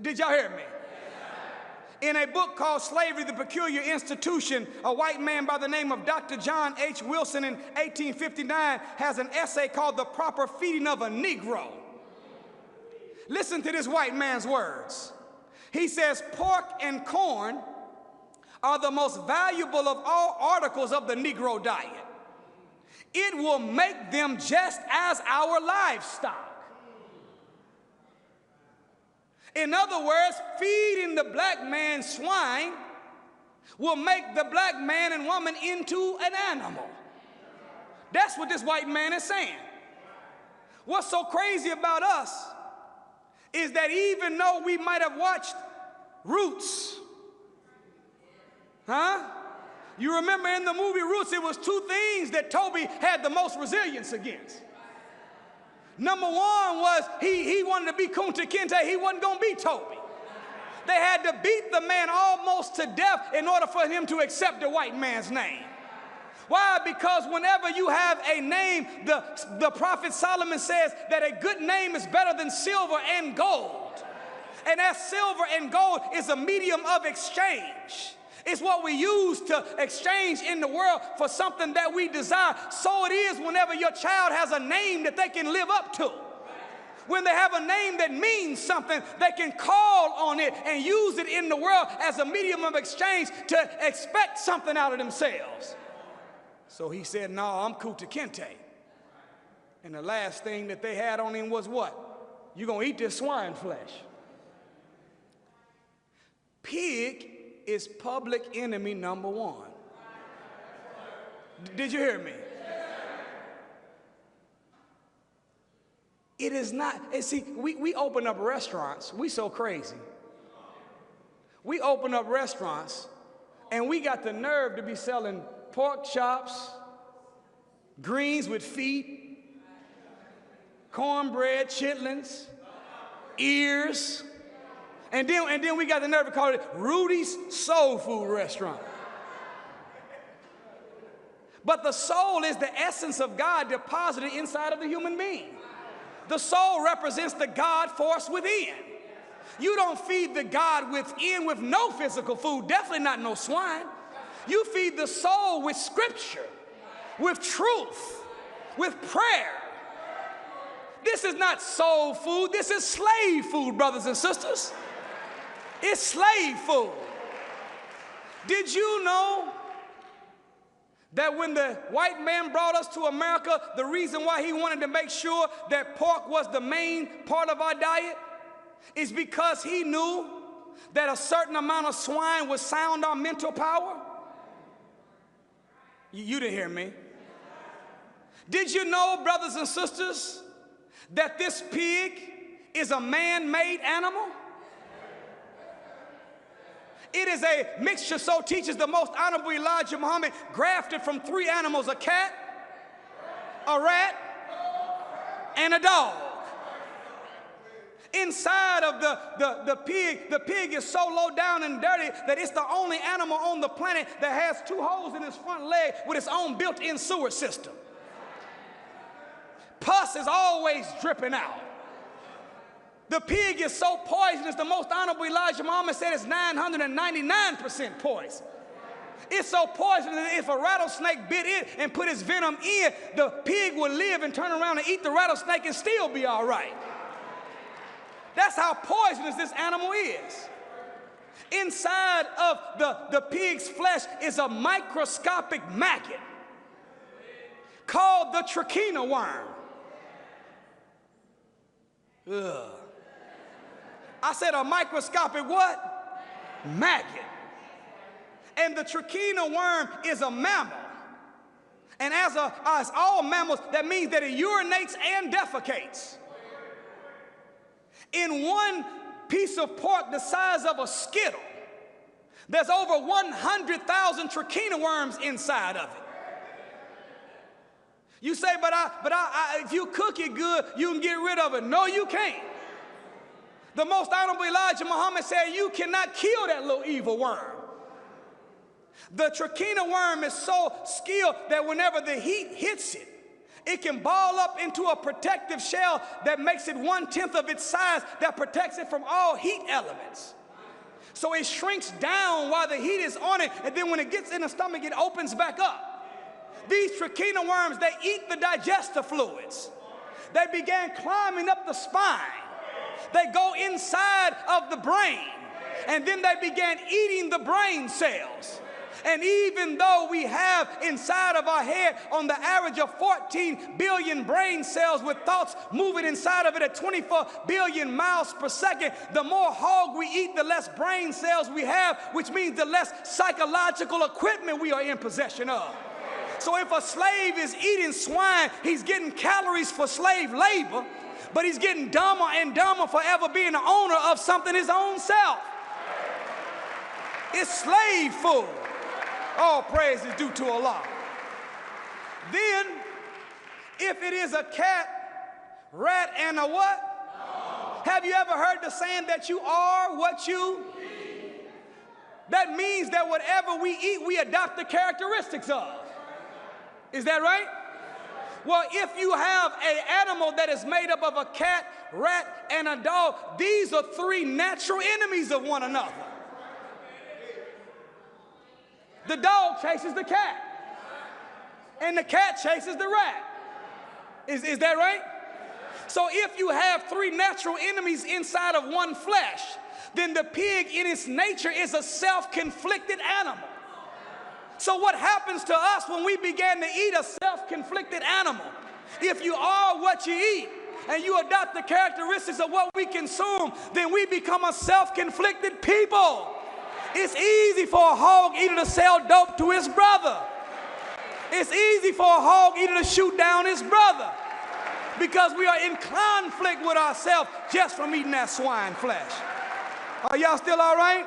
Did y'all hear me? In a book called Slavery, the Peculiar Institution, a white man by the name of Dr. John H. Wilson in 1859 has an essay called The Proper Feeding of a Negro. Listen to this white man's words. He says, pork and corn are the most valuable of all articles of the Negro diet. It will make them just as our livestock. In other words, feeding the black man swine will make the black man and woman into an animal. That's what this white man is saying. What's so crazy about us is that even though we might have watched Roots, you remember in the movie Roots, it was two things that Toby had the most resilience against. Number one was he wanted to be Kunta Kinte. He wasn't going to be Toby. They had to beat the man almost to death in order for him to accept the white man's name. Why? Because whenever you have a name, the prophet Solomon says that a good name is better than silver and gold. And as silver and gold is a medium of exchange. It's what we use to exchange in the world for something that we desire. So it is whenever your child has a name that they can live up to. When they have a name that means something, they can call on it and use it in the world as a medium of exchange to expect something out of themselves. So he said, no, I'm Kunta Kinte. And the last thing that they had on him was what? You're going to eat this swine flesh. Pig is public enemy number one. Did you hear me? It is not, and see, we open up restaurants. We so crazy. We open up restaurants and we got the nerve to be selling pork chops, greens with feet, cornbread, chitlins, ears. And then we got the nerve to call it Rudy's Soul Food Restaurant. But the soul is the essence of God deposited inside of the human being. The soul represents the God force within. You don't feed the God within with no physical food, definitely not no swine. You feed the soul with scripture, with truth, with prayer. This is not soul food, this is slave food, brothers and sisters. It's slave food. Did you know that when the white man brought us to America, the reason why he wanted to make sure that pork was the main part of our diet is because he knew that a certain amount of swine would sound our mental power? You didn't hear me. Did you know, brothers and sisters, that this pig is a man-made animal? It is a mixture, so teaches the most honorable Elijah Muhammad, grafted from three animals: a cat, a rat, and a dog. Inside of the pig is so low down and dirty that it's the only animal on the planet that has two holes in its front leg with its own built-in sewer system. Pus is always dripping out. The pig is so poisonous, the most honorable Elijah Muhammad said it's 999% poison. It's so poisonous that if a rattlesnake bit it and put its venom in, the pig would live and turn around and eat the rattlesnake and still be all right. That's how poisonous this animal is. Inside of the pig's flesh is a microscopic maggot called the trichina worm. Ugh. I said a microscopic what? Maggot. And the trichina worm is a mammal. And as all mammals, that means that it urinates and defecates. In one piece of pork the size of a skittle, there's over 100,000 trichina worms inside of it. You say, but if you cook it good, you can get rid of it. No, you can't. The most honorable Elijah Muhammad said you cannot kill that little evil worm. The trichina worm is so skilled that whenever the heat hits it it can ball up into a protective shell that makes it 1/10 of its size, that protects it from all heat elements. So it shrinks down while the heat is on it, and then when it gets in the stomach, it opens back up. These trichina worms, they eat the digestive fluids. They began climbing up the spine. They go inside of the brain, and then they began eating the brain cells. And even though we have inside of our head on the average of 14 billion brain cells with thoughts moving inside of it at 24 billion miles per second, the more hog we eat, the less brain cells we have, which means the less psychological equipment we are in possession of. So if a slave is eating swine, he's getting calories for slave labor, but he's getting dumber and dumber for ever being the owner of something his own self. It's slave food. All praise is due to Allah. Then, if it is a cat, rat, and a what? Have you ever heard the saying that you are what you eat? That means that whatever we eat, we adopt the characteristics of. Is that right? Well, if you have an animal that is made up of a cat, rat, and a dog, these are three natural enemies of one another. The dog chases the cat, and the cat chases the rat. Is that right? So if you have three natural enemies inside of one flesh, then the pig in its nature is a self-conflicted animal. So what happens to us when we begin to eat a self-conflicted animal? If you are what you eat, and you adopt the characteristics of what we consume, then we become a self-conflicted people. It's easy for a hog eater to sell dope to his brother. It's easy for a hog eater to shoot down his brother, because we are in conflict with ourselves just from eating that swine flesh. Are y'all still all right?